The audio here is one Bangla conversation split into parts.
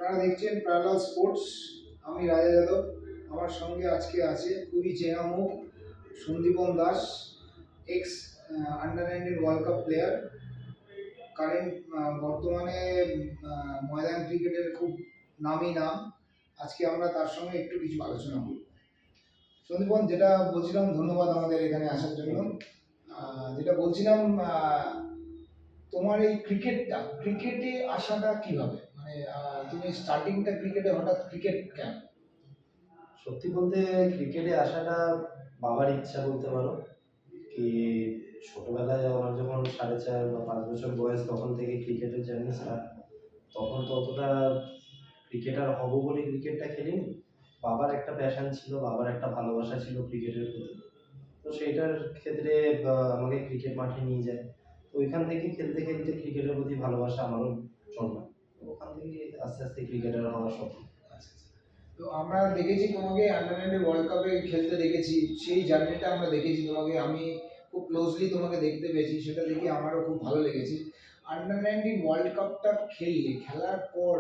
আপনারা দেখছেন প্যারালাল স্পোর্টস। আমি রাজা যাদব। আমার সঙ্গে আজকে আছে খুবই চেনা মুখ Sandipan Das, x under 19 world cup player, current বর্তমানে ময়দান ক্রিকেটের খুব নামই নাম। আজকে আমরা তার সঙ্গে একটু কিছু আলোচনা করব। সন্দীপন, যেটা বলছিলাম, ধন্যবাদ আমাদের এখানে আসার জন্য। যেটা বলছিলাম, তোমার এই ক্রিকেটে আসাটা কিভাবে, মানে তুমি স্টার্টিংটা ক্রিকেটে, হঠাৎ ক্রিকেট কেন? সত্যি বলতে ক্রিকেটে আসাটা বাবার ইচ্ছা বলতে পারো। কি ছোটবেলায় আমার যখন 4.5 বা 5 বছর বয়স, তখন থেকে ক্রিকেটের জার্নি স্টার্ট। তখন তো অতটা ক্রিকেটার হব বলে ক্রিকেটটা খেলিনি। বাবার একটা প্যাশন ছিল, বাবার একটা ভালোবাসা ছিল ক্রিকেটের প্রতি। তো সেইটার ক্ষেত্রে আমাকে ক্রিকেট মাঠে নিয়ে যায়। তো ওইখান থেকে খেলতে খেলতে ক্রিকেটের প্রতি ভালোবাসা আমারও জন্মায়। তো ওখান থেকে আস্তে আস্তে ক্রিকেটার হওয়ার স্বপ্ন। আচ্ছা, আচ্ছা। তো আমরা দেখেছি তোমাকে আন্ডার 19 ওয়ার্ল্ড কাপে খেলতে দেখেছি, সেই জার্নিটা আমরা দেখেছি তোমাকে। আমি খুব ক্লোজলি তোমাকে দেখতে পেয়েছি, সেটা দেখে আমারও খুব ভালো লেগেছে। আন্ডার 19 ওয়ার্ল্ড কাপটা খেলার পর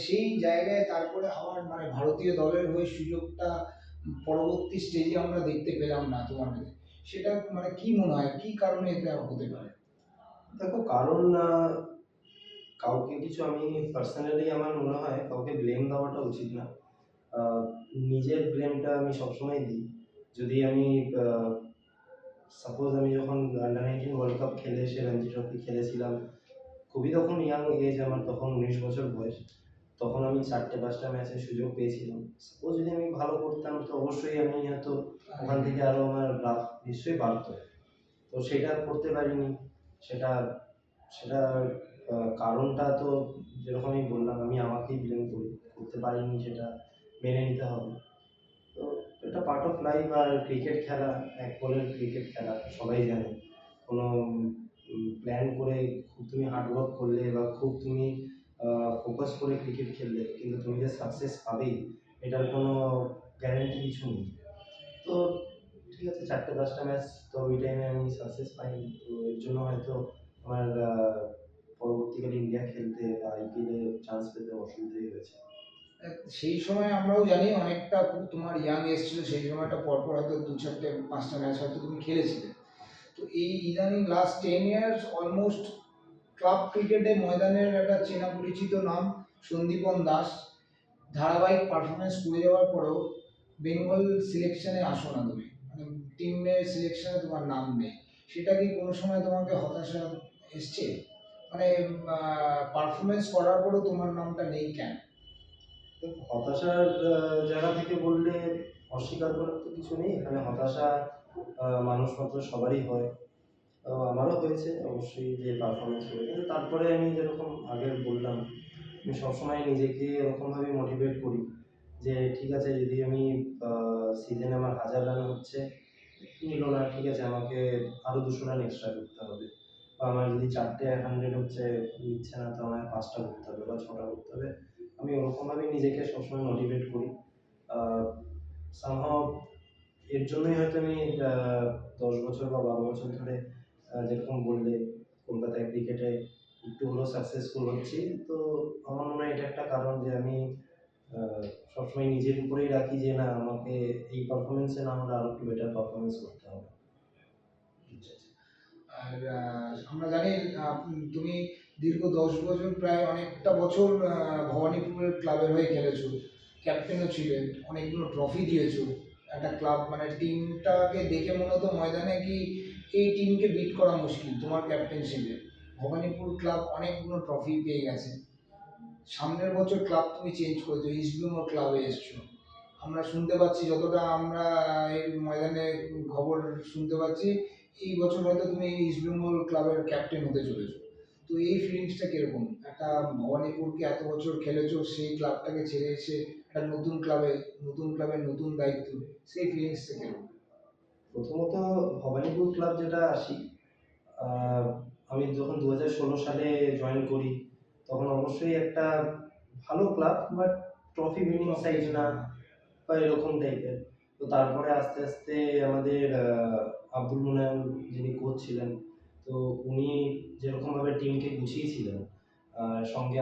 সেই জায়গায় তারপরে আবার ভারতীয় দলের হয়ে সুযোগটা পরবর্তী স্টেজে আমরা দেখতে পেলাম না তোমাকে। সেটা কি মনে হয়, কি কারণে এটা হতে পারে? দেখো, কারণ কাউকে কিছু, আমি পার্সোনালি আমার মনে হয় কাউকে ব্লেম দেওয়াটা উচিত না। আহ, নিজের ব্লেমটা আমি সবসময় দিই। যদি আমি সাপোজ আমি যখন আন্ডার 19 ওয়ার্ল্ড কাপ খেলে এসে রঞ্জি ট্রফি খেলেছিলাম, খুবই তখন ইয়াং এজ, আমার তখন 19 বছর বয়স। তখন আমি 4-5টা ম্যাচের সুযোগ পেয়েছিলাম। সাপোজ যদি আমি ভালো করতাম তো অবশ্যই আমি হয়তো ওখান থেকে আরও আমার লাভ নিশ্চয়ই বাড়তো। তো সেটা করতে পারিনি। সেটা সেটার কারণটা তো যেরকম আমি বললাম, আমি আমাকেই ব্লেম করি, করতে পারিনি, সেটা মেনে নিতে হবে। তো এটা পার্ট অফ লাইফ। আর ক্রিকেট খেলা, এক বলের ক্রিকেট খেলা সবাই জানে। কোনো প্ল্যান করে খুব তুমি হার্ডওয়ার্ক করলে বা খুব তুমি ফোকাস করে ক্রিকেট খেললে কিন্তু তুমি যে সাকসেস পাবেই, এটার কোনো গ্যারেন্টি কিছু নেই। তো ঠিক আছে, 4-5টা ম্যাচ তো ওই টাইমে আমি সাকসেস পাইনি, তো এর জন্য হয়তো আমার পরবর্তীকালে ইন্ডিয়া খেলতে বা আইপিএলে চান্স পেতে অসুবিধাই হয়েছে। সেই সময় আমরাও জানি অনেকটা, খুব তোমার ইয়াং এজ ছিল সেই সময়টা, পরপর হয়তো 2-4-5টা ম্যাচ হয়তো তুমি খেলেছিলে। তো এই ইদানিং লাস্ট 10 ইয়ার্স অলমোস্ট ক্লাব ক্রিকেটে ময়দানের একটা চেনা পরিচিত নাম সন্দীপন দাস। ধারাবাহিক পারফরমেন্স করে যাওয়ার পরেও বেঙ্গল সিলেকশনে আসো না তুমি, টিমের সিলেকশনে তোমার নাম নেই। সেটা কি কোনো সময় তোমাকে হতাশা এসছে? মানে পারফরমেন্স করার পরেও তোমার নামটা নেই কেন? দেখো, হতাশার জায়গা থেকে বললে অস্বীকার করার তো কিছু নেই এখানে। হতাশা মানুষ মাত্র সবারই হয়। আমারও হয়েছে অবশ্যই, যে পারফরমেন্স করে, কিন্তু তারপরে আমি যেরকম আগে বললাম, আমি সবসময় নিজেকে এরকমভাবে মোটিভেট করি যে ঠিক আছে, যদি আমি সিজনে আমার 1000 রান হচ্ছে, নিল না, ঠিক আছে, আমাকে আরও 200 রান এক্সট্রা করতে হবে। বা আমার যদি 4টে 100 হচ্ছে, নিচ্ছে না, তো আমায় 5টা করতে হবে বা 6টা করতে হবে। আমি ওরকমভাবে নিজেকে সবসময় মোটিভেট করি। সামহাও এর জন্যই হয়তো আমি 10 বছর বা 12 বছর ধরে, যেরকম বললে, কলকাতায় ক্রিকেটে একটু হলেও সাকসেসফুল হচ্ছি। তো আমার মনে হয় এটা একটা কারণ যে আমি সবসময় নিজের উপরেই রাখি যে না, আমাকে এই পারফরমেন্সে না হলে আরও একটু বেটার পারফরমেন্স করতে হবে। আচ্ছা, আচ্ছা। আর আমরা জানি তুমি দীর্ঘ 10 বছর, প্রায় অনেকটা বছর ভবানীপুরের ক্লাবের হয়ে খেলেছো, ক্যাপ্টেনও ছিলেন, অনেকগুলো ট্রফি দিয়েছো। একটা ক্লাব, টিমটাকে দেখে মনে হতো ময়দানে কি এই টিমকে বিট করা মুশকিল তোমার ক্যাপ্টেনশিপে। ভবানীপুর ক্লাব অনেকগুলো ট্রফি পেয়ে গেছে। সামনের বছর ক্লাব তুমি চেঞ্জ করেছো, ইস্টবেঙ্গল ক্লাবে এসছো। আমরা শুনতে পাচ্ছি, যতটা আমরা এই ময়দানে খবর শুনতে পাচ্ছি, এই বছর হয়তো তুমি ইস্টবেঙ্গল ক্লাবের ক্যাপ্টেন হতে চলেছো। তো এই ফিলিংসটা কিরকম? একটা ভবানীপুরকে এত বছর খেলেছো, সেই ক্লাবটাকে ছেড়ে এসে একটা নতুন ক্লাবের নতুন দায়িত্ব, সেই ফিলিংসটা কিরকম? প্রথমত, ভবানীপুর ক্লাব যেটা আসি, আহ, আমি যখন 2016 সালে জয়েন করি, তখন অবশ্যই একটা ভালো club, but trophy winning side না বা এরকম টাইপের। তো তারপরে আস্তে আস্তে আমাদের আব্দুল মুনায়ম, যিনি কোচ ছিলেন, তো উনি যেরকমভাবে টিমকে গুছিয়েছিলেন, সঙ্গে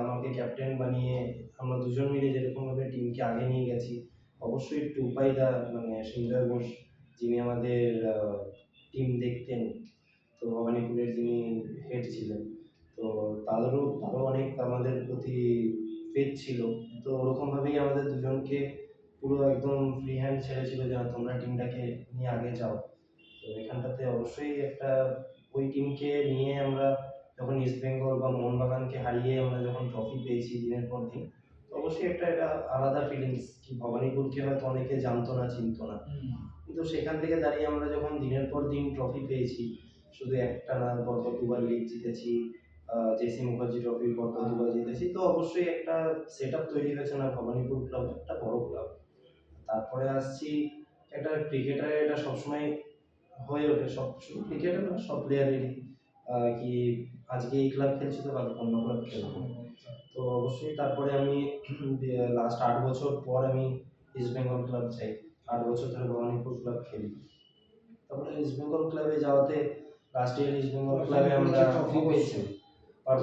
আমাকে ক্যাপ্টেন বানিয়ে আমরা দুজন মিলে যেরকমভাবে টিমকে আগে নিয়ে গেছি, অবশ্যই টুপাইদা মানে সঞ্জয় ঘোষ যিনি আমাদের টিম দেখতেন, তো ভবানীপুরের যিনি হেড ছিলেন, তো তারও অনেক আমাদের প্রতি ফেথ ছিল। তো ওরকমভাবেই আমাদের দুজনকে পুরো একদম ফ্রি হ্যান্ড ছেড়েছিল যে তোমরা টিমটাকে নিয়ে আগে যাও। তো এখানটাতে অবশ্যই একটা ওই টিমকে নিয়ে আমরা যখন ইস্ট বেঙ্গল বা মোহনবাগানকে হারিয়ে আমরা যখন ট্রফি পেয়েছি দিনের পর দিন, তো অবশ্যই এটা আলাদা ফিলিংস। কি ভবানীপুরকে হয়তো অনেকে জানতো না, চিনতো না, কিন্তু সেখান থেকে দাঁড়িয়ে আমরা যখন দিনের পর দিন ট্রফি পেয়েছি, শুধু একটা না, পরপর দুবার লিগ জিতেছি, জেসি মুখার্জি ট্রফি পরপর দুবার জিতেছি, তো অবশ্যই একটা সেট আপ তৈরি হয়েছে না, ভবানীপুর ক্লাব একটা বড় ক্লাব। তারপরে আসছি, একটা ক্রিকেটারের এটা সবসময় হয়ে ওঠে, সব শুধু ক্রিকেটার না, সব প্লেয়ারেরই কি আজকে এই ক্লাব খেলছি তো কালকে অন্য ক্লাব খেলবো। তো অবশ্যই তারপরে আমি লাস্ট 8 বছর পর আমি ইস্ট বেঙ্গল ক্লাব চাই, 8 বছর ধরে ভবানীপুর ক্লাব খেলি। তারপরে ইস্ট বেঙ্গল ক্লাবে যাওয়াতে লাস্ট ইয়ার ইস্ট বেঙ্গল ক্লাবে আমরা ট্রফি পেয়েছি।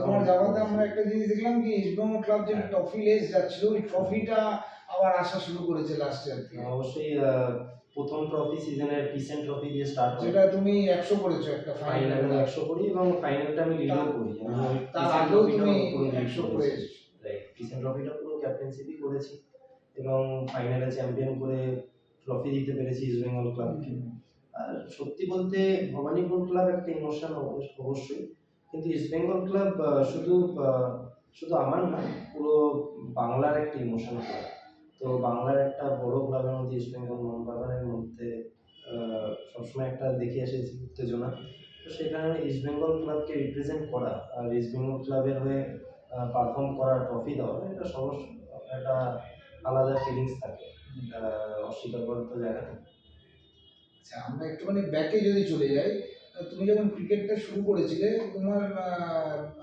তোমার যাওয়াতে আমরা একটা জিনিস দেখলাম কি ইস্টবেঙ্গল ক্লাব যে ট্রফি লেস যাচ্ছিল ওই ট্রফিটা আবার আসা শুরু করেছে লাস্ট ইয়ার থেকে। অবশ্যই প্রথম ট্রফি সিজনের পিসেন্ট ট্রফি দিয়ে স্টার্ট হয়, যেটা তুমি 100 করেছো একটা ফাইনালে ফাইনালে। 100 করি এবং ফাইনালটা আমি লিডও করি। আমি ওই তার পিসেন্ট আগেও ট্রফিটাও তুমি পুরো লিড 100 করেছি। করেছো। রাইট, পিসেন্ট ট্রফিটা পুরো ক্যাপ্টেন্সিপই করেছি এবং ফাইনালে চ্যাম্পিয়ন করে ট্রফি দিতে পেরেছি ইস্ট বেঙ্গল ক্লাবকে। আর সত্যি বলতে ভবানীপুর ক্লাব একটা ইমোশন অবশ্যই, কিন্তু ইস্ট বেঙ্গল ক্লাব শুধু শুধু আমার না, পুরো বাংলার একটা ইমোশন ক্লাব। তো বাংলার একটা বড় ক্লাবের মধ্যে ইস্ট বেঙ্গল মোহনবাগানের মধ্যে সবসময় একটা দেখে এসেছি উত্তেজনা। তো সেখানে ইস্ট বেঙ্গল ক্লাবকে রিপ্রেজেন্ট করা আর ইস্ট বেঙ্গল ক্লাবের হয়ে পারফর্ম করা, ট্রফি দেওয়া, এটা একটা আলাদা ফিলিংস থাকে, অস্বীকার করার তো জায়গা নেই। আচ্ছা আমরা একটুখানি ব্যাকে যদি চলে যাই, তুমি যখন ক্রিকেটটা শুরু করেছিলে তোমার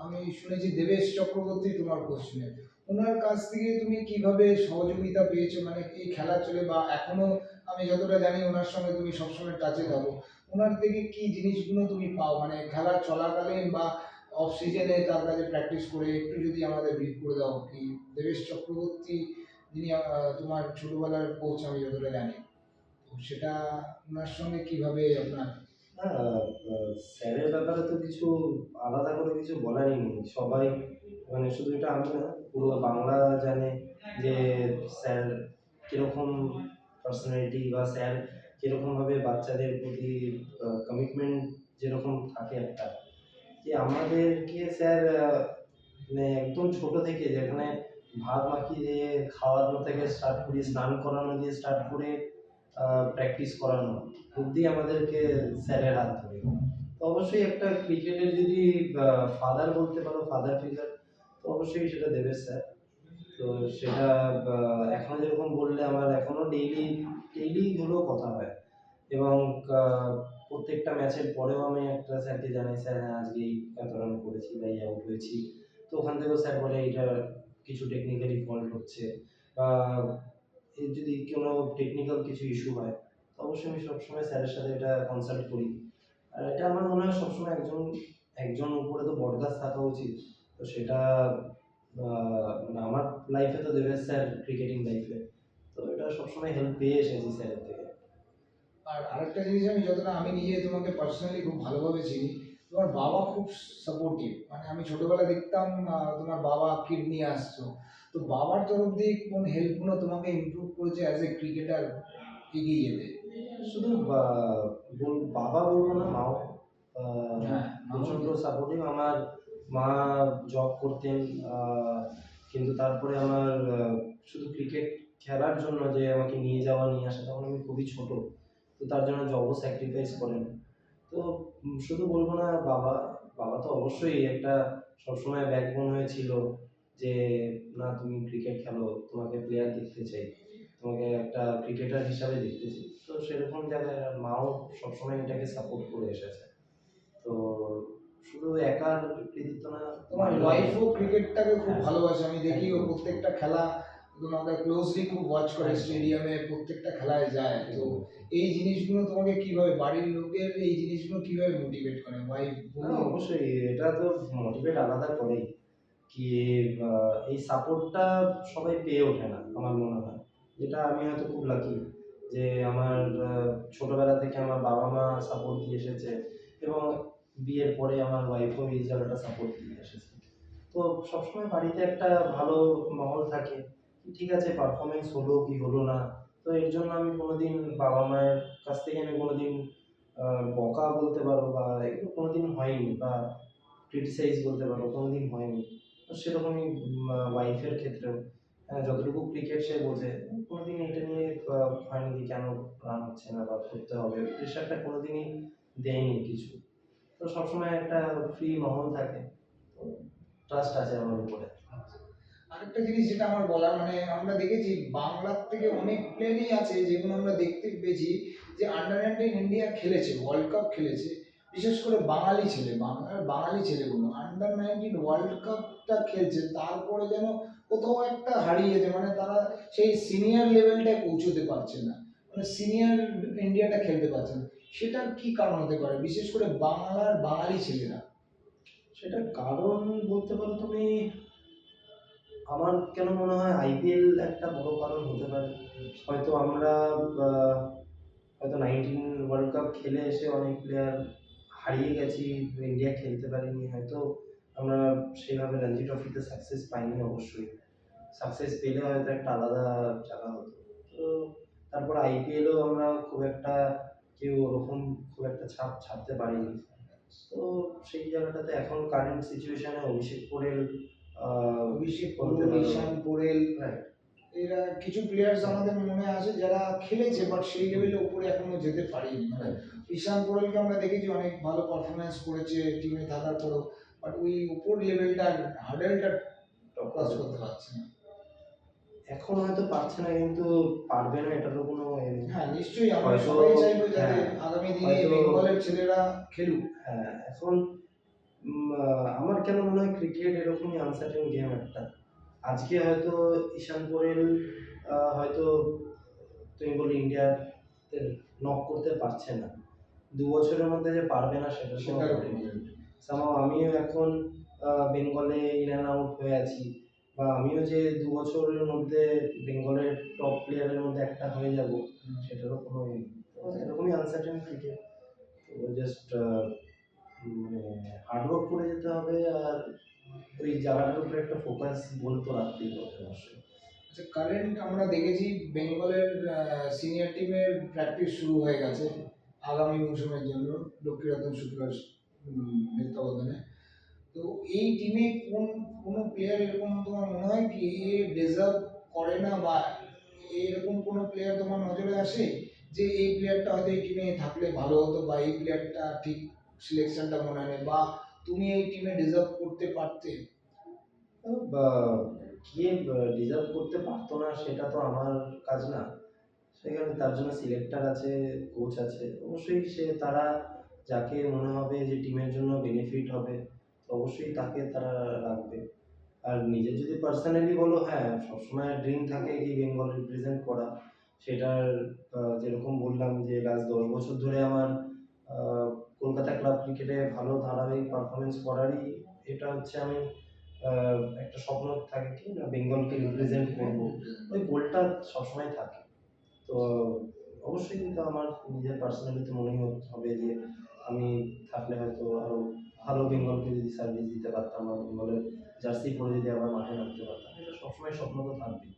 আমি শুনেছি দেবেশ চক্রবর্তী তোমার কোচ ছিলেন। ওনার কাছ থেকে তুমি কিভাবে সহযোগিতা পেয়েছো, মানে এই খেলা চলে বা এখনো আমি যতটা জানি ওনার সঙ্গে তুমি সবসময় টাচে থাকো, ওনার থেকে কি জিনিসগুলো তুমি পাও, মানে খেলা চলাকালীন বা অফ সিজনে তার কাছে প্র্যাকটিস করে একটু যদি আমাদের ব্রিফ করে দাও কি দেবেশ চক্রবর্তী যিনি তোমার ছোটবেলার কোচ আমি যতটা জানি, তো সেটা ওনার সঙ্গে কিভাবে আপনার। না, স্যারের ব্যাপারে তো কিছু আলাদা করে কিছু বলারই নেই, সবাই মানে শুধু এটা আমি না, পুরো বাংলা জানে যে স্যার কিরকম পার্সোনালিটি, বা স্যার কিরকমভাবে বাচ্চাদের প্রতি কমিটমেন্ট যেরকম থাকে একটা, যে আমাদেরকে স্যার মানে একদম ছোট থেকে যেখানে ভাত মাখিয়ে দিয়ে খাওয়ানো থেকে স্টার্ট করি, স্নান করানো দিয়ে স্টার্ট করে প্র্যাকটিস করানো অবধি আমাদেরকে স্যারের হাত ধরে। তো অবশ্যই একটা ক্রিকেটের যদি ফাদার বলতে পারো, ফাদার ফিগার, তো অবশ্যই সেটা দেবেশ স্যার। তো সেটা এখনো যেরকম বললে আমার এখনো ডেইলি ডেইলি হলেও কথা হয়, এবং প্রত্যেকটা ম্যাচের পরেও আমি একটা স্যারকে জানাই, স্যার হ্যাঁ আজকে এই এত রান করেছি বা এই আউট হয়েছি। তো ওখান থেকেও স্যার বলে এটা কিছু টেকনিক্যালি ফল্ট হচ্ছে, বা এর যদি কোনো টেকনিক্যাল কিছু ইস্যু হয়, তো অবশ্যই আমি সবসময় স্যারের সাথে এটা কনসাল্ট করি। আর এটা আমার মনে হয় সবসময় একজন একজন উপরে তো বটগাছ থাকা উচিত। তো সেটা মানে আমার লাইফে তো দেবেশ স্যার ক্রিকেটিং লাইফে, তো এটা সবসময় হেল্প পেয়ে এসেছি স্যারের থেকে। আর আরেকটা জিনিস আমি যতটা আমি নিজে তোমাকে পার্সোনালি খুব ভালোভাবে চিনি, তোমার বাবা খুব সাপোর্টিভ, মানে আমি ছোটবেলা দেখতাম তোমার বাবা কিড নিয়ে আসতো, তো বাবার তরফ দিয়ে কোন হেল্পগুলো তোমাকে ইমপ্রুভ করেছে অ্যাজ এ ক্রিকেটার এগিয়ে যেতে। শুধু বাবা বলবো না, মাও হ্যাঁ প্রচণ্ড সাপোর্টিভ। আমার মা জব করতেন, কিন্তু তারপরে আমার শুধু ক্রিকেট খেলার জন্য যে আমাকে নিয়ে যাওয়া নিয়ে আসা, তখন আমি খুবই ছোট, তো তার জন্য জবও স্যাক্রিফাইস করেন। তো শুধু বলবো না বাবা, বাবা তো অবশ্যই একটা সবসময় ব্যাকবোন হয়েছিল, যে না তুমি ক্রিকেট খেলো, তোমাকে প্লেয়ার দেখতে চাই, তোমাকে একটা ক্রিকেটার হিসাবে দেখতে চাই। তো সেরকম জায়গায় আর মাও সবসময় এটাকে সাপোর্ট করে এসেছে। তো শুধু একার কৃতিত্ব না, তোমার মায়েরও ওয়াইফও ক্রিকেটটাকে খুব হ্যাঁ, ভালোবাসে, আমি দেখি ও একদম। প্রত্যেকটা খেলা তোমাকে ক্লোজলি খুব ওয়াচ করে, একদম। স্টেডিয়ামে প্রত্যেকটা খেলায় যায়। তো এই জিনিসগুলো তোমাকে কিভাবে বাড়ির লোকের এই জিনিসগুলো কিভাবে মোটিভেট করে ওয়াইফ না বউ? অবশ্যই এটা তো মোটিভেট আলাদা করেই। কি এই সাপোর্টটা সবাই পেয়ে ওঠে না আমার মনে হয়, যেটা আমি হয়তো খুব লাকি যে আমার ছোটবেলা থেকে আমার বাবা মা সাপোর্ট দিয়ে এসেছে, এবং বিয়ের পরে আমার ওয়াইফও এই জায়গাটা সাপোর্ট দিয়ে এসেছে। তো সবসময় বাড়িতে একটা ভালো মহল থাকে, ঠিক আছে পারফরমেন্স হলো কি হলো না। তো এর জন্য আমি কোনোদিন বাবা মায়ের কাছ থেকে আমি কোনোদিন বকা বলতে পারো বা এগুলো কোনোদিন হয়নি, বা ক্রিটিসাইজ বলতে পারো কোনোদিন হয়নি। তো সেরকমই ওয়াইফের ক্ষেত্রেও যতটুকু ক্রিকেট সে বোঝে, কোনোদিন এটা নিয়ে হয়নি যে কেন রান হচ্ছে না বা করতে হবে, প্রেশারটা কোনোদিনই দেয়নি কিছু। তো সবসময় একটা ফ্রি মহল থাকে, তো ট্রাস্ট আছে আমার উপরে। আরেকটা জিনিস যেটা আমার বলার, মানে আমরা দেখেছি বাংলার থেকে অনেক প্লেয়ারই আছে যেগুলো আমরা দেখতে পেয়েছি যে আন্ডার 19 ইন্ডিয়া খেলেছে, ওয়ার্ল্ড কাপ খেলেছে, বিশেষ করে বাঙালি ছেলে, বাংলার বাঙালি ছেলেগুলো আন্ডার 19 ওয়ার্ল্ড কাপটা খেলছে, তারপরে যেন কোথাও একটা হারিয়ে যেতে, মানে তারা সেই সিনিয়র লেভেলটায় পৌঁছতে পারছে না, মানে সিনিয়র ইন্ডিয়াটা খেলতে পারছে না। সেটার কি কারণ হতে পারে, বিশেষ করে বাংলার বাঙালি ছেলেরা? সেটার কারণ বলতে পারো তুমি, আমার কেন মনে হয় আইপিএল একটা বড় কারণ হতে পারে। হয়তো আমরা আহ, হয়তো 19 ওয়ার্ল্ড কাপ খেলে এসে অনেক প্লেয়ার হারিয়ে গেছি, ইন্ডিয়া খেলতে পারিনি হয়তো, আমরা সেইভাবে রঞ্জি ট্রফিতে সাকসেস পাইনি। অবশ্যই সাকসেস পেলে হয়তো একটা আলাদা জায়গা হতো। তো তারপর আইপিএলও আমরা খুব একটা কেউ ওরকম খুব একটা ছাপ ছাড়তে পারিনি। তো সেই জায়গাটাতে এখন কারেন্ট সিচুয়েশনে অভিষেক পোরেল অভিষেক বলতে পুরুল, পারো। ঈশান পোরেল, রাইট। এরা কিছু প্লেয়ার্স আমাদের মনে আছে যারা খেলেছে বাট সেই লেভেলে উপরে এখনো যেতে পারেনি, মানে ঈশান পোরেলকে আমরা দেখেছি অনেক ভালো পারফরমেন্স করেছে টিমে থাকার পরেও, বাট ওই উপর লেভেলটা হার্ডেলটা ক্রস করতে পারছে না। এখন হয়তো পারছে না, কিন্তু পারবে না এটারও কোনো এ নেই। হ্যাঁ নিশ্চয়ই, আমরা হয়তো সবাই চাইবো যাতে হ্যাঁ, আগামী দিনে হয়তো বেঙ্গলের ছেলেরা খেলুক। হ্যাঁ এখন আমার কেন মনে হয় ক্রিকেট এরকমই আনসার্টেন গেম একটা। আজকে হয়তো ঈশান পোরেল হয়তো তুমি বলে ইন্ডিয়াতে নক করতে পারছে না, 2 বছরের মধ্যে যে পারবে না সেটা কোনো সেটার উপর গ্যারান্টি নেই। সামাও আমিও এখন বেঙ্গলে ইন অ্যান্ড আউট হয়ে আছি, বা আমিও যে 2 বছরের মধ্যে বেঙ্গলের টপ প্লেয়ারের মধ্যে একটা হয়ে যাব, সেটারও কোনো ইয়ে নেই। তো এরকমই আনসার্টেন ক্রিকেট। তো জাস্ট মানে হার্ডওয়ার্ক করে যেতে হবে, আর ওই জায়গাটার উপরে একটা ফোকাস বলতো রাখতেই হবে অবশ্যই। আচ্ছা, কারেন্ট আমরা দেখেছি বেঙ্গলের সিনিয়র টিমের প্র্যাকটিস শুরু হয়ে গেছে আগামী মৌসুমের জন্য লক্ষ্মীরতন শুক্লার তত্ত্বাবধানে। তো এই টিমে কোনো প্লেয়ার এরকম তোমার মনে হয় কি এ ডিজার্ভ করে না, বা এরকম কোনো প্লেয়ার তোমার নজরে আসে যে এই প্লেয়ারটা হয়তো এই টিমে থাকলে ভালো হতো, বা এই প্লেয়ারটা ঠিক সিলেকশনটা মনে হয় না, বা তুমি এই টিমে ডিজার্ভ করতে পারতে? বা কে ডিজার্ভ করতে পারতো না সেটা তো আমার কাজ না। সেখানে তার জন্য সিলেক্টর আছে, কোচ আছে, অবশ্যই সে তারা যাকে মনে হবে যে টিমের জন্য বেনিফিট হবে, তো অবশ্যই তাকে তারা রাখবে। আর নিজের যদি পার্সোনালি বলো, হ্যাঁ সবসময় ড্রিম থাকে কি বেঙ্গল রিপ্রেজেন্ট করা। সেটার যেরকম বললাম যে লাস্ট 10 বছর ধরে আমার আহ, কলকাতা ক্লাব ক্রিকেটে ভালো ধারাবাহিক পারফরমেন্স করারই এটা হচ্ছে আমি একটা স্বপ্ন থাকে কি না বেঙ্গলকে রিপ্রেজেন্ট করবো, ওই গোলটা সবসময় থাকে। তো অবশ্যই কিন্তু আমার নিজের পার্সোনালি তো মনেই হবে যে আমি থাকলে হয়তো আরো ভালো বেঙ্গলকে যদি সার্ভিস দিতে পারতাম, বা বেঙ্গলের জার্সি পরে যদি আবার মাঠে নামতে পারতাম, এটা সবসময় স্বপ্ন তো থাকবেই।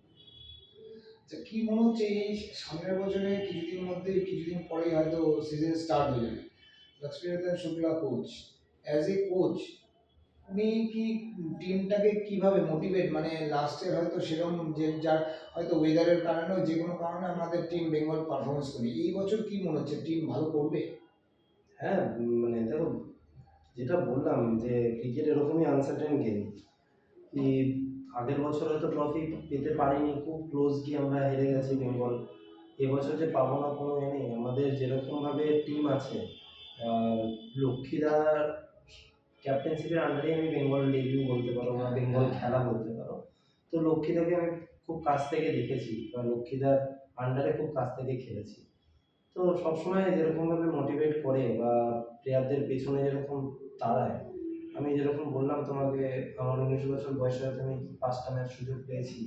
আচ্ছা, কি মনে হচ্ছে এই সামনের বছরে কিছুদিন মধ্যে কিছুদিন পরেই হয়তো সিজন স্টার্ট হয়ে যাবে, Lakshminarayan Shukla coach, as a coach উনি কি টিমটাকে কিভাবে মোটিভেট, মানে লাস্টের হয়তো সেরকম যে যার হয়তো ওয়েদারের কারণেও যে কোনো কারণে আমাদের টিম বেঙ্গল পারফরমেন্স করি, এই বছর কি মনে হচ্ছে টিম ভালো করবে? হ্যাঁ মানে দেখো, যেটা বললাম যে ক্রিকেট এরকমই আনসার্টেন গেম। কি আগের বছর হয়তো ট্রফি পেতে পারিনি, খুব ক্লোজ গিয়ে আমরা হেরে গেছি বেঙ্গল। এবছর যে পাবো না কোনো এ নেই, আমাদের যেরকমভাবে টিম আছে, আহ, লক্ষ্মীদার ক্যাপ্টেন্সিপের আন্ডারে আমি বেঙ্গল ডেবিউ বলতে পারো বা বেঙ্গল খেলা বলতে পারো। তো লক্ষ্মীদাকে আমি খুব কাছ থেকে দেখেছি, বা লক্ষ্মীদার আন্ডারে খুব কাছ থেকে খেলেছি। তো সবসময় যেরকমভাবে মোটিভেট করে বা প্লেয়ারদের পেছনে যেরকম দাঁড়ায়, আমি যেরকম বললাম তোমাকে, আমার 19 বছর বয়সে হয়তো আমি 5টা ম্যাচ সুযোগ পেয়েছি।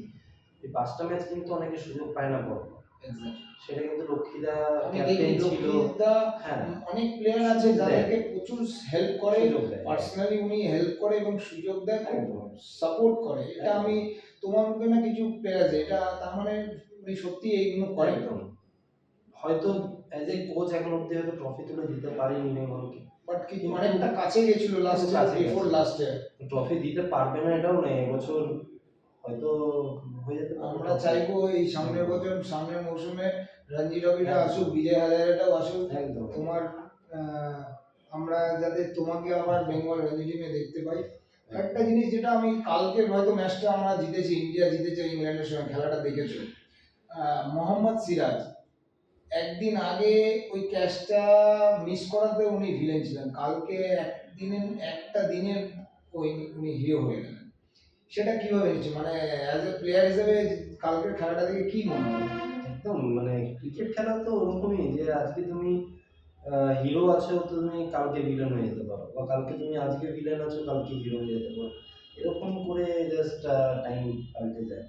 এই 5টা ম্যাচ কিন্তু অনেকে সুযোগ পায় না পর। এক্স্যাক্টলি। সেটা কিন্তু লক্ষ্মীদা আমি দেখি ক্যাপ্টেন ছিল। লক্ষ্মীদা হ্যাঁ, অনেক প্লেয়ার আছে সুযোগ দেয়, যাদেরকে প্রচুর হেল্প করে, সুযোগ দেয়, পার্সোনালি উনি হেল্প করে এবং সুযোগ দেয়, খুব একদম সাপোর্ট করে। এটা একদম আমি তোমার মুখে না কিছু পেয়ে আছে, এটা তার মানে উনি সত্যি এইগুলো করেন। একদম। হয়তো অ্যাজ এ কোচ এখন অব্দি হয়তো ট্রফি তুলে দিতে পারিনি বেঙ্গলকে, বাট কি কিন্তু অনেকটা কাছে গেছিল লাস্ট কিন্তু ইয়ার, কাছে বিফোর গেছে। Last year. ট্রফি দিতে পারবে না এটাও নয়, এবছর হয়তো হয়ে যেতে পারে আমরা trophy। চাইবো এই সামনের বছর, সামনের মৌসুমে রঞ্জি ট্রফিটা আসুক, বিজয় হাজারেটাও আসুক। একদম তোমার আমরা যাতে তোমাকে আবার বেঙ্গল রঞ্জি টিমে দেখতে পাই। একটা জিনিস যেটা আমি কালকে হয়তো ম্যাচটা আমরা জিতেছি, ইন্ডিয়া জিতেছে ইংল্যান্ডের সঙ্গে, খেলাটা দেখেছো, মোহাম্মদ সিরাজ একদিন আগে ওই ক্যাচটা মিস করাতে উনি ভিলেন ছিলেন, কালকে একদিনের একটা দিনের ওই উনি হিরো হয়ে গেলেন। সেটা কিভাবে নিচ্ছে, মানে অ্যাজ এ প্লেয়ার হিসেবে কালকের খেলাটা দেখে কি মনে হলো? একদম। মানে ক্রিকেট খেলা তো ওরকমই যে আজকে তুমি হিরো আছো তো তুমি কালকে ভিলেন হয়ে যেতে পারো, বা কালকে তুমি আজকে ভিলেন আছো কালকে হিরো হয়ে যেতে পারো। এরকম করে জাস্ট টাইম পাল্টে যায়।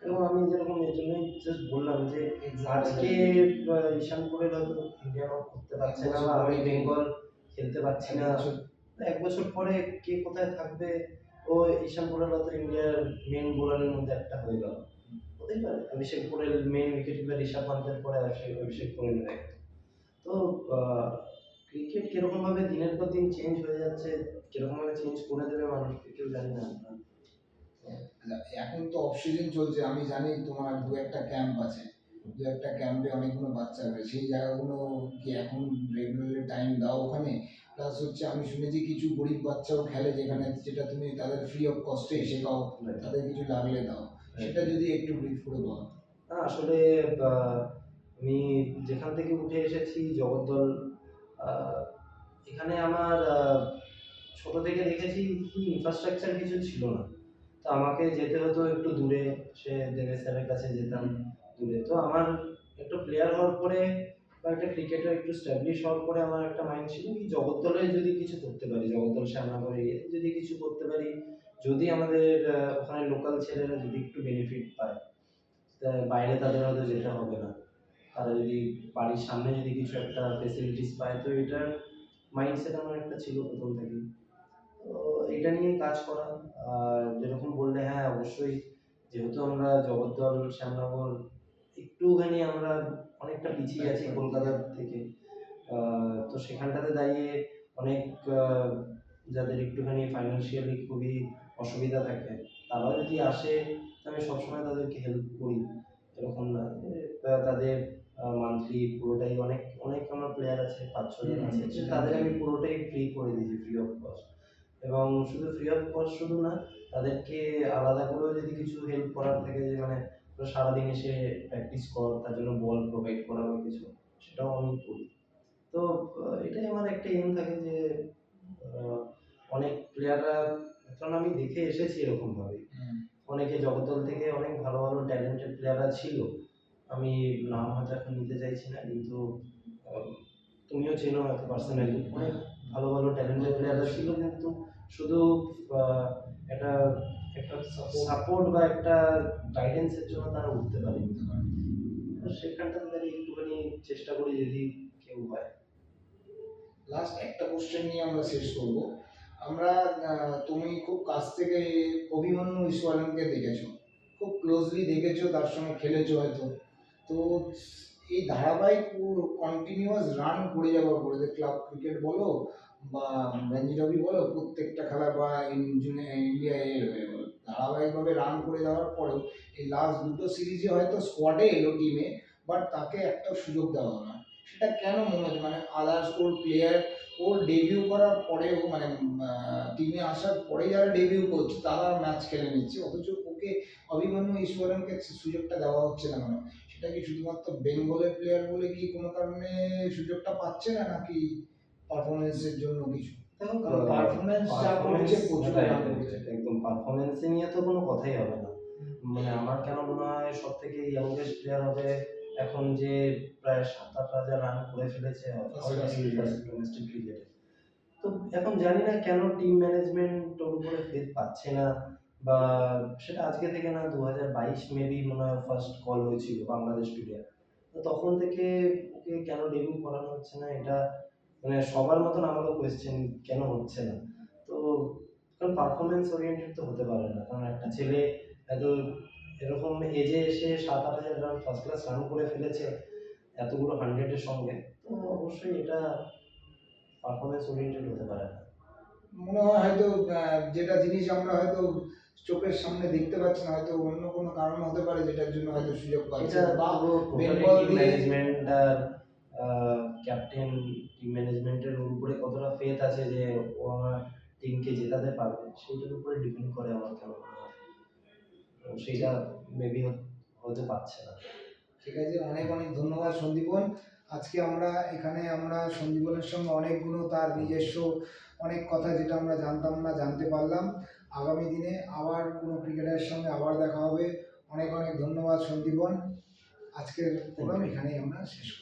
এবং আমি যেরকম এর জন্যই জাস্ট বললাম যে আজকে ঈশানপুরের হয়তো ইন্ডিয়া করতে পারছে না, বা আমি বেঙ্গল খেলতে পারছি না, 1 বছর পরে কে কোথায় থাকবে, ও ঈশানপুরের হয়তো ইন্ডিয়ার মেন বোলারের মধ্যে একটা হয়ে গেল, হতেই পারে। অভিষেক পুরের মেন উইকেট কিপার ঋষভ পান্তের পরে অভিষেক পুরের হয়ে গেল। তো ক্রিকেট কিরকম ভাবে দিনের পর দিন চেঞ্জ হয়ে যাচ্ছে, কিরকম ভাবে চেঞ্জ করে দেবে মানুষকে কেউ জানি না আমরা। এখন তো অফ সিজন চলছে, আমি জানি তোমার দু একটা ক্যাম্প আছে, দু একটা ক্যাম্পে অনেকগুলো বাচ্চা হবে, সেই জায়গাগুলো কি এখন রেগুলারলি টাইম দাও ওখানে? প্লাস হচ্ছে আমি শুনেছি কিছু গরিব বাচ্চাও খেলে যেখানে, যেটা তুমি তাদের ফ্রি অফ কস্টে শেখাও, তাদের কিছু লাগলে দাও, সেটা যদি একটু ব্রিফ করে বলো। না আসলে আহ, আমি যেখান থেকে উঠে এসেছি জগদ্দল, আহ, এখানে আমার ছোট থেকে দেখেছি কি ইনফ্রাস্ট্রাকচার কিছু ছিল না। তো আমাকে যেতে হতো একটু দূরে, সে দেবেশ স্যারের কাছে যেতাম দূরে। তো আমার একটু প্লেয়ার হওয়ার পরে বা একটা ক্রিকেটার একটু স্ট্যাবলিশ হওয়ার পরে আমার একটা মাইন্ড ছিল কি জগদ্দলে যদি কিছু করতে পারি, জগদ্দল শ্যামনগর এরিয়াতে যদি কিছু করতে পারি, যদি আমাদের ওখানে লোকাল ছেলেরা যদি একটু বেনিফিট পায়, তা বাইরে তাদের হয়তো যেতে হবে না, তারা যদি বাড়ির সামনে যদি কিছু একটা ফেসিলিটিস পায়, তো এটার মাইন্ডসেট আমার একটা ছিল প্রথম থেকেই। তো এটা নিয়ে কাজ করা। আর যেরকম বললে হ্যাঁ অবশ্যই, যেহেতু আমরা জগদ্দল শ্যামনগর একটুখানি আমরা অনেকটা পিছিয়ে আছি কলকাতার থেকে, তো সেখানটাতে দাঁড়িয়ে অনেক যাদের একটুখানি ফাইন্যান্সিয়ালি খুবই অসুবিধা থাকে, তারাও যদি আসে তো আমি সবসময় তাদেরকে হেল্প করি। এরকম না যে তাদের মান্থলি পুরোটাই, অনেক অনেক আমার প্লেয়ার আছে 5-6 জন আছে, যে তাদের আমি পুরোটাই ফ্রি করে দিয়েছি, ফ্রি অফ কস্ট। এবং শুধু ফ্রি অফ কস্ট শুধু না, তাদেরকে আলাদা করেও যদি কিছু হেল্প করার থাকে, যে মানে তোরা সারাদিন এসে প্র্যাকটিস কর, তার জন্য বল প্রোভাইড করা বা কিছু, সেটাও আমি করি। তো এটাই আমার একটা এম থাকে যে আহ, অনেক প্লেয়াররা, কারণ আমি দেখে এসেছি এরকম ভাবে, অনেকে জগদ্দল থেকে অনেক ভালো ভালো ট্যালেন্টেড প্লেয়াররা ছিল। আমি নাম হয়তো এখন নিতে চাইছি না, কিন্তু আহ, তুমিও চেনো হয়তো পার্সোনালি, অনেক ভালো ভালো ট্যালেন্টেড প্লেয়াররা ছিল, কিন্তু শুধু আহ, একটা একটা সাপোর্ট বা একটা গাইডেন্সের জন্য তারা উঠতে পারেনি। তো সেখানটাতে দাঁড়িয়ে একটুখানি চেষ্টা করি যদি কেউ হয়। লাস্ট একটা কোশ্চেন নিয়ে আমরা শেষ করব। আমরা তুমি খুব কাছ থেকে অভিমন্যু ঈশ্বরনকে দেখেছো, খুব ক্লোজলি দেখেছো, তার সঙ্গে খেলেছো হয়তো। তো এই ধারাবাহিক কন্টিনিউয়াস রান করে যাওয়ার পরে, ক্লাব ক্রিকেট বলো বা রঞ্জি ট্রফি বলো, প্রত্যেকটা খেলা বা ইন্ডিয়া এর হয়ে বলো, ধারাবাহিকভাবে রান করে যাওয়ার পরেও এই লাস্ট দুটো সিরিজে হয়তো স্কোয়াডে এলো টিমে, বাট তাকে একটা সুযোগ দেওয়া হলো না। সেটা কেন মনে হচ্ছে, মানে আদার্স ওর প্লেয়ার, ওর ডেবিউ করার পরেও, মানে টিমে আসার পরে যারা ডেবিউ করছে তারা ম্যাচ খেলে নিচ্ছে, অথচ ওকে, অভিমন্যু ঈশ্বরনকে সুযোগটা দেওয়া হচ্ছে না কেন? সেটা কি শুধুমাত্র বেঙ্গলের প্লেয়ার বলে কি কোনো কারণে সুযোগটা পাচ্ছে না, নাকি পারফরমেন্সের জন্য কিছু? দেখো কারণ পারফরমেন্স যা করছে প্রচুর রান করছে। একদম পারফরমেন্স নিয়ে তো কোনো কথাই হবে না। মানে আমার কেন মনে হয় সব থেকে ইয়াংগেস্ট প্লেয়ার হবে এখন, যে প্রায় 7-8 হাজার রান করে ফেলেছে ডোমেস্টিক ক্রিকেটে। তো এখন জানি না কেন টিম ম্যানেজমেন্ট ওর উপরে ফেথ পাচ্ছে না, বা সেটা আজকে থেকে না, 2022 মেবি মনে হয় ফার্স্ট কল হয়েছিল বাংলাদেশ টুডে। তো তখন থেকে ওকে কেন ডেবিউ করানো হচ্ছে না, এটা মানে সবার মতন আমারও কোয়েশ্চেন কেন হচ্ছে না। তো কারণ পারফরমেন্স ওরিয়েন্টেড তো হতে পারে না, কারণ একটা ছেলে এত এরকম এজে এসে 7-8 হাজার রান ফার্স্ট ক্লাস রান করে ফেলেছে এতগুলো হান্ড্রেডের সঙ্গে, তো অবশ্যই এটা পারফরমেন্স ওরিয়েন্টেড হতে পারে না। মনে হয় হয়তো যেটা জিনিস আমরা হয়তো চোখের সামনে দেখতে পাচ্ছি না, হয়তো অন্য কোনো কারণ হতে পারে যেটার জন্য হয়তো সুযোগ পাচ্ছে এটা না, বা পুরো টোটালি বেঙ্গল টিম দিয়ে। ম্যানেজমেন্ট আর ক্যাপ্টেন, টিম ম্যানেজমেন্টের উপরে কতটা ফেথ আছে যে ও আমার টিমকে জেতাতে পারবে, সেইটার উপরে ডিপেন্ড করে আমার কেন মনে হয়। তো সেইটা মেবি হতে পারছে না। ঠিক আছে, অনেক অনেক ধন্যবাদ সন্দীপন। আজকে আমরা এখানে সন্দীপনের সঙ্গে অনেকগুলো তার নিজস্ব অনেক কথা যেটা আমরা জানতাম না জানতে পারলাম। আগামী দিনে আবার কোনো ক্রিকেটারের সঙ্গে আবার দেখা হবে। অনেক অনেক ধন্যবাদ সন্দীপন। আজকের প্রোগ্রাম এখানেই আমরা শেষ করছি।